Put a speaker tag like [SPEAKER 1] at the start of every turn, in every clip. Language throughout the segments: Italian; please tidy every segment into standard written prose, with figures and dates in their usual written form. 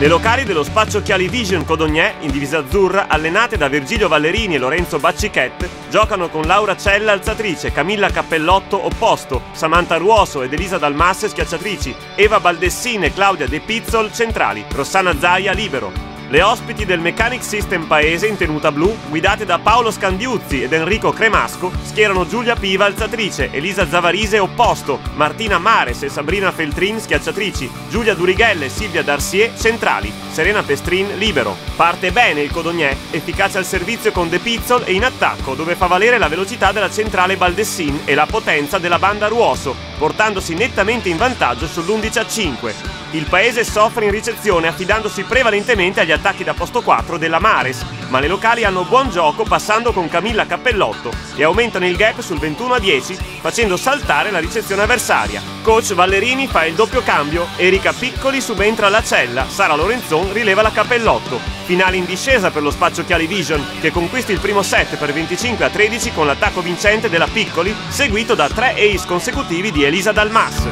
[SPEAKER 1] Le locali dello Spaccio Occhiali Vision Codogné, in divisa azzurra, allenate da Virgilio Vallerini e Lorenzo Baccichet, giocano con Laura Cella alzatrice, Camilla Cappellotto opposto, Samantha Ruoso ed Elisa Dalmas schiacciatrici, Eva Baldessin e Claudia De Pizzol centrali, Rossana Zaia libero. Le ospiti del Mechanic System Paese in tenuta blu, guidate da Paolo Scandiuzzi ed Enrico Cremasco, schierano Giulia Piva alzatrice, Elisa Zavarise opposto, Martina Mares e Sabrina Feltrin schiacciatrici, Giulia Durighelle e Silvia Darcier centrali, Serena Pestrin libero. Parte bene il Codogné, efficace al servizio con De Pizzol e in attacco, dove fa valere la velocità della centrale Baldessin e la potenza della banda Ruoso, portandosi nettamente in vantaggio sull'11-5. Il paese soffre in ricezione affidandosi prevalentemente agli attacchi da posto 4 della Mares, ma le locali hanno buon gioco passando con Camilla Cappellotto e aumentano il gap sul 21-10 facendo saltare la ricezione avversaria. Coach Vallerini fa il doppio cambio, Erika Piccoli subentra alla Cella, Sara Lorenzon rileva la Cappellotto. Finale in discesa per lo Spaccio Occhiali Vision, che conquista il primo set per 25-13 con l'attacco vincente della Piccoli, seguito da 3 ace consecutivi di Elisa Dalmas.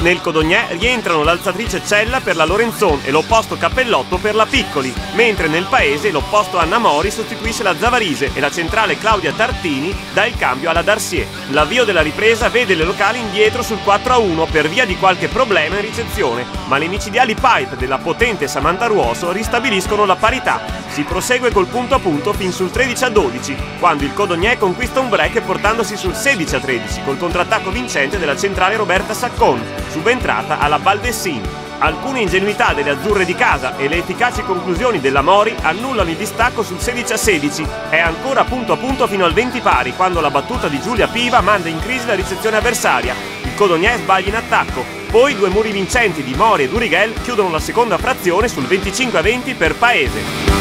[SPEAKER 1] Nel Codogné rientrano l'alzatrice Cella per la Lorenzon e l'opposto Cappellotto per la Piccoli, mentre nel paese l'opposto Anna Mori sostituisce la Zavarise e la centrale Claudia Tartini dà il cambio alla Darcier. L'avvio della ripresa vede le locali indietro sul 4-1 per via di qualche problema in ricezione, ma le micidiali pipe della potente Samantha Ruoso ristabiliscono la parità. Si prosegue col punto a punto fin sul 13-12, quando il Codogné conquista un break portandosi sul 16-13 col contrattacco vincente della centrale Roberta Saccon, subentrata alla Baldessin. Alcune ingenuità delle azzurre di casa e le efficaci conclusioni della Mori annullano il distacco sul 16-16. È ancora punto a punto fino al 20 pari quando la battuta di Giulia Piva manda in crisi la ricezione avversaria. Il Codogné sbaglia in attacco, poi due muri vincenti di Mori e Durighelle chiudono la seconda frazione sul 25-20 per Paese.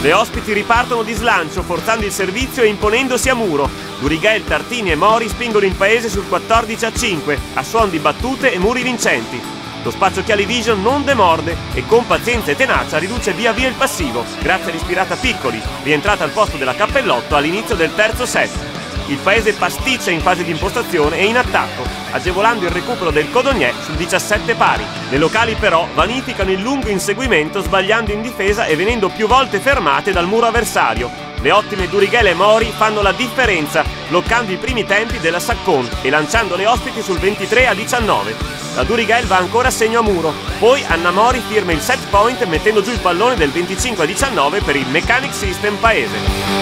[SPEAKER 1] Le ospiti ripartono di slancio, forzando il servizio e imponendosi a muro. Durighelle, Tartini e Mori spingono il paese sul 14-5, a suon di battute e muri vincenti. Lo Spaccio Occhiali Vision non demorde e con pazienza e tenacia riduce via via il passivo, grazie all'ispirata Piccoli, rientrata al posto della Cappellotto all'inizio del terzo set. Il paese pasticcia in fase di impostazione e in attacco, agevolando il recupero del Codogné sul 17 pari. Le locali però vanificano il lungo inseguimento sbagliando in difesa e venendo più volte fermate dal muro avversario. Le ottime Durighelle e Mori fanno la differenza, bloccando i primi tempi della Saccon e lanciando le ospiti sul 23-19. La Durighelle va ancora a segno a muro, poi Anna Mori firma il set point mettendo giù il pallone del 25-19 per il Mechanic System Paese.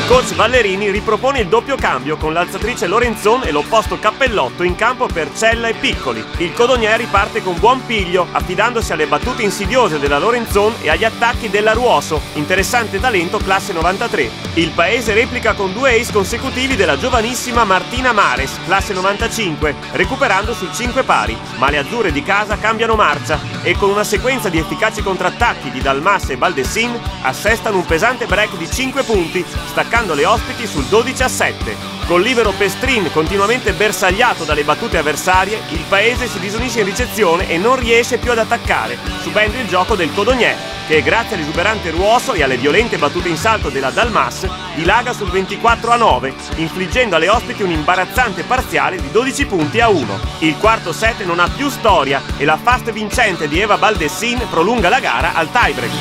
[SPEAKER 1] Coach Vallerini ripropone il doppio cambio con l'alzatrice Lorenzon e l'opposto Cappellotto in campo per Cella e Piccoli. Il Codogné riparte con buon piglio, affidandosi alle battute insidiose della Lorenzon e agli attacchi della Ruoso, interessante talento classe 93. Il paese replica con 2 ace consecutivi della giovanissima Martina Mares, classe 95, recuperando sul 5 pari, ma le azzurre di casa cambiano marcia e con una sequenza di efficaci contrattacchi di Dalmas e Baldessin assestano un pesante break di 5 punti, staccando le ospiti sul 12-7. Con libero Pestrin continuamente bersagliato dalle battute avversarie, il paese si disunisce in ricezione e non riesce più ad attaccare, subendo il gioco del Codogné, che grazie all'esuberante Ruoso e alle violente battute in salto della Dalmas dilaga sul 24-9, infliggendo alle ospiti un imbarazzante parziale di 12-1. Il quarto set non ha più storia e la fast vincente di Eva Baldessin prolunga la gara al tiebreak.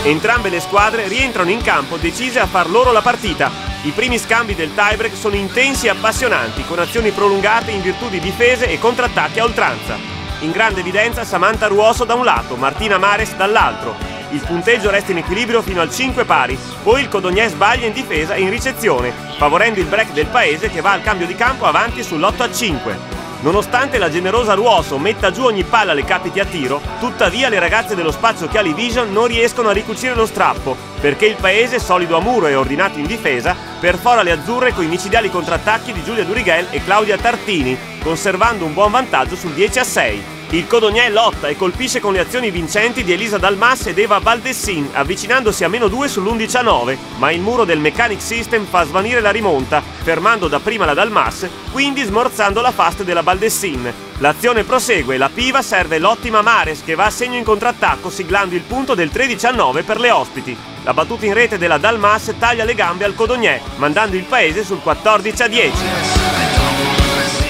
[SPEAKER 1] Entrambe le squadre rientrano in campo decise a far loro la partita. I primi scambi del tiebreak sono intensi e appassionanti, con azioni prolungate in virtù di difese e contrattacchi a oltranza. In grande evidenza Samantha Ruoso da un lato, Martina Mares dall'altro. Il punteggio resta in equilibrio fino al 5 pari, poi il Codogné sbaglia in difesa e in ricezione, favorendo il break del paese che va al cambio di campo avanti sull'8-5. Nonostante la generosa Ruoso metta giù ogni palla le capiti a tiro, tuttavia le ragazze dello Spaccio Occhiali Vision non riescono a ricucire lo strappo, perché il paese, solido a muro e ordinato in difesa, perfora le azzurre con i micidiali contrattacchi di Giulia Durighelle e Claudia Tartini, conservando un buon vantaggio sul 10-6. Il Codogné lotta e colpisce con le azioni vincenti di Elisa Dalmas ed Eva Baldessin, avvicinandosi a -2 sull'11-9, ma il muro del Mechanic System fa svanire la rimonta, fermando dapprima la Dalmas, quindi smorzando la fast della Baldessin. L'azione prosegue e la Piva serve l'ottima Mares che va a segno in contrattacco siglando il punto del 13-9 per le ospiti. La battuta in rete della Dalmas taglia le gambe al Codogné, mandando il paese sul 14-10.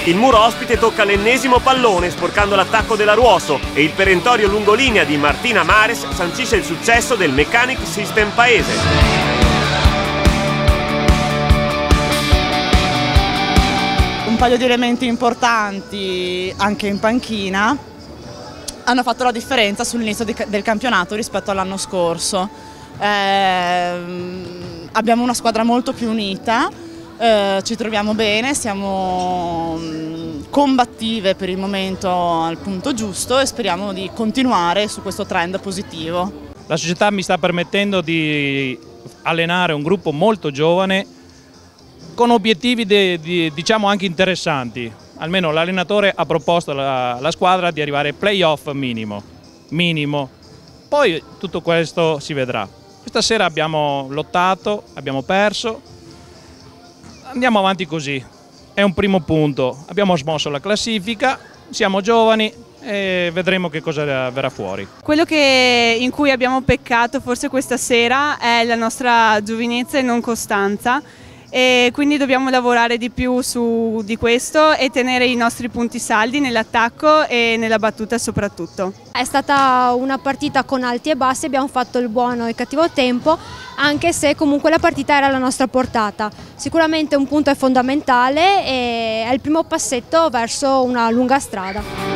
[SPEAKER 1] Il muro ospite tocca l'ennesimo pallone sporcando l'attacco della Ruoso e il perentorio lungolinea di Martina Mares sancisce il successo del Mechanic System paese.
[SPEAKER 2] Un paio di elementi importanti anche in panchina hanno fatto la differenza sull'inizio del campionato rispetto all'anno scorso. Abbiamo una squadra molto più unita, ci troviamo bene, siamo combattive per il momento al punto giusto e speriamo di continuare su questo trend positivo.
[SPEAKER 3] La società mi sta permettendo di allenare un gruppo molto giovane con obiettivi diciamo anche interessanti. Almeno l'allenatore ha proposto alla squadra di arrivare ai playoff minimo. Poi tutto questo si vedrà. Questa sera abbiamo lottato, abbiamo perso, andiamo avanti così, è un primo punto, abbiamo smosso la classifica, siamo giovani e vedremo che cosa verrà fuori.
[SPEAKER 4] Quello in cui abbiamo peccato forse questa sera è la nostra giovinezza e non costanza, e quindi dobbiamo lavorare di più su di questo e tenere i nostri punti saldi nell'attacco e nella battuta soprattutto.
[SPEAKER 5] È stata una partita con alti e bassi, abbiamo fatto il buono e il cattivo tempo, anche se comunque la partita era alla nostra portata. Sicuramente un punto è fondamentale e è il primo passetto verso una lunga strada.